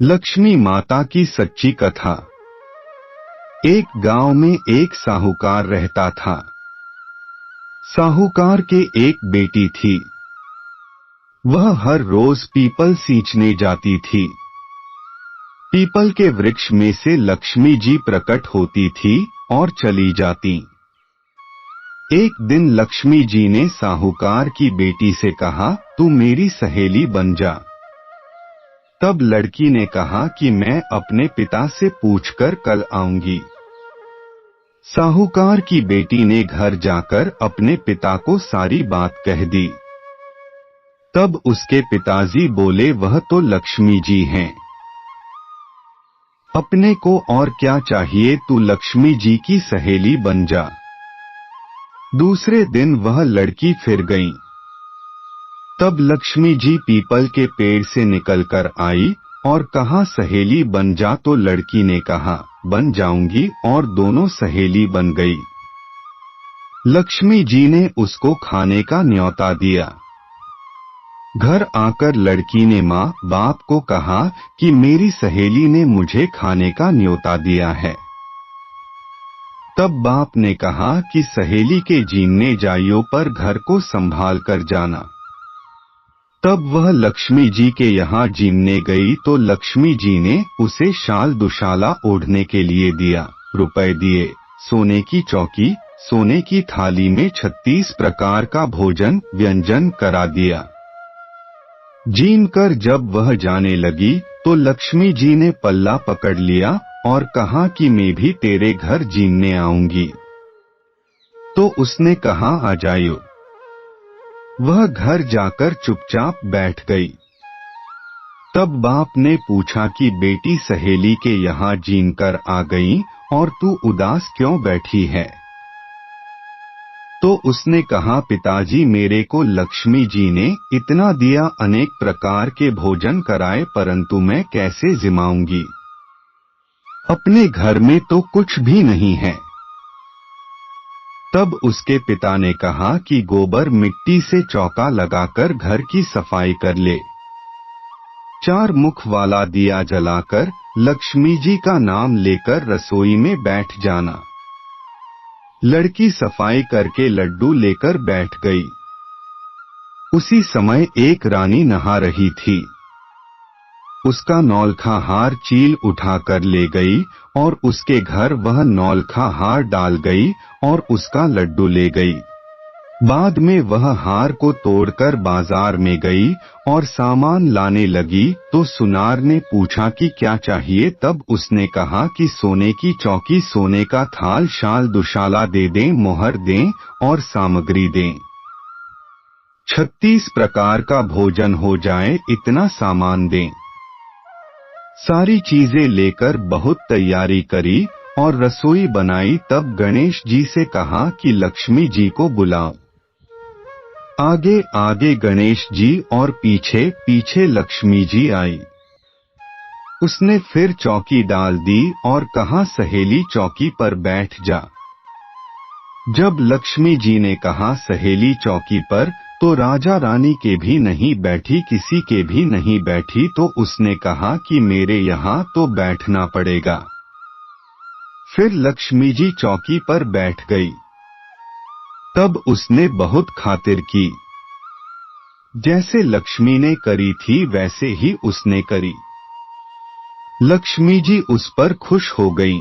लक्ष्मी माता की सच्ची कथा। एक गांव में एक साहूकार रहता था। साहूकार के एक बेटी थी। वह हर रोज पीपल सींचने जाती थी। पीपल के वृक्ष में से लक्ष्मी जी प्रकट होती थी और चली जाती। एक दिन लक्ष्मी जी ने साहूकार की बेटी से कहा, तू मेरी सहेली बन जा। तब लड़की ने कहा कि मैं अपने पिता से पूछकर कल आऊंगी। साहूकार की बेटी ने घर जाकर अपने पिता को सारी बात कह दी। तब उसके पिताजी बोले, वह तो लक्ष्मी जी हैं, अपने को और क्या चाहिए, तू लक्ष्मी जी की सहेली बन जा। दूसरे दिन वह लड़की फिर गई। तब लक्ष्मी जी पीपल के पेड़ से निकलकर आई और कहा, सहेली बन जा। तो लड़की ने कहा, बन जाऊंगी, और दोनों सहेली बन गई। लक्ष्मी जी ने उसको खाने का न्योता दिया। घर आकर लड़की ने माँ बाप को कहा कि मेरी सहेली ने मुझे खाने का न्योता दिया है। तब बाप ने कहा कि सहेली के जीने जाइयो पर घर को संभाल कर जाना। तब वह लक्ष्मी जी के यहाँ जीमने गई तो लक्ष्मी जी ने उसे शाल दुशाला ओढ़ने के लिए दिया, रुपए दिए, सोने की चौकी, सोने की थाली में 36 प्रकार का भोजन व्यंजन करा दिया। जीम कर जब वह जाने लगी तो लक्ष्मी जी ने पल्ला पकड़ लिया और कहा कि मैं भी तेरे घर जीमने आऊंगी। तो उसने कहा, आ जाइयो। वह घर जाकर चुपचाप बैठ गई। तब बाप ने पूछा कि बेटी सहेली के यहाँ जीन कर आ गई और तू उदास क्यों बैठी है? तो उसने कहा, पिताजी मेरे को लक्ष्मी जी ने इतना दिया, अनेक प्रकार के भोजन कराए, परंतु मैं कैसे जिमाऊंगी? अपने घर में तो कुछ भी नहीं है। तब उसके पिता ने कहा कि गोबर मिट्टी से चौका लगाकर घर की सफाई कर ले। 4 मुख वाला दिया जलाकर लक्ष्मी जी का नाम लेकर रसोई में बैठ जाना। लड़की सफाई करके लड्डू लेकर बैठ गई। उसी समय एक रानी नहा रही थी। उसका नौलखा हार चील उठाकर ले गई और उसके घर वह नौलखा हार डाल गई और उसका लड्डू ले गई। बाद में वह हार को तोड़कर बाजार में गई और सामान लाने लगी तो सुनार ने पूछा कि क्या चाहिए? तब उसने कहा कि सोने की चौकी, सोने का थाल, शाल दुशाला दे दें, मोहर दें और सामग्री दें। 36 प्रकार का भोजन हो जाए, इतना सामान दें। सारी चीजें लेकर बहुत तैयारी करी और रसोई बनाई। तब गणेश जी से कहा कि लक्ष्मी जी को बुलाओ। आगे आगे गणेश जी और पीछे पीछे लक्ष्मी जी आई। उसने फिर चौकी डाल दी और कहा, सहेली चौकी पर बैठ जा। जब लक्ष्मी जी ने कहा सहेली चौकी पर, तो राजा रानी के भी नहीं बैठी, किसी के भी नहीं बैठी। तो उसने कहा कि मेरे यहाँ तो बैठना पड़ेगा। फिर लक्ष्मी जी चौकी पर बैठ गई। तब उसने बहुत खातिर की। जैसे लक्ष्मी ने करी थी वैसे ही उसने करी। लक्ष्मी जी उस पर खुश हो गई।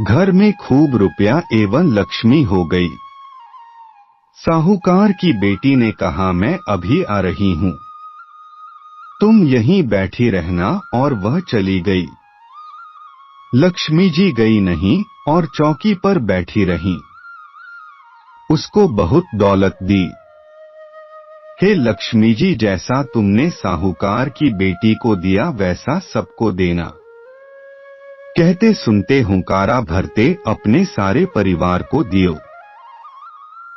घर में खूब रुपया एवं लक्ष्मी हो गई। साहूकार की बेटी ने कहा, मैं अभी आ रही हूँ, तुम यहीं बैठी रहना, और वह चली गई। लक्ष्मी जी गई नहीं और चौकी पर बैठी रही। उसको बहुत दौलत दी। हे लक्ष्मी जी, जैसा तुमने साहूकार की बेटी को दिया वैसा सबको देना। कहते सुनते हुंकारा भरते अपने सारे परिवार को दियो।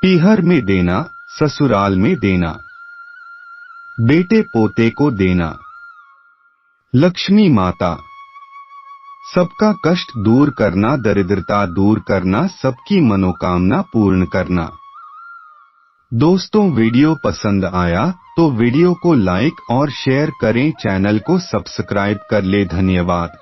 पीहर में देना, ससुराल में देना, बेटे पोते को देना। लक्ष्मी माता सबका कष्ट दूर करना, दरिद्रता दूर करना, सबकी मनोकामना पूर्ण करना। दोस्तों, वीडियो पसंद आया तो वीडियो को लाइक और शेयर करें, चैनल को सब्सक्राइब कर ले। धन्यवाद।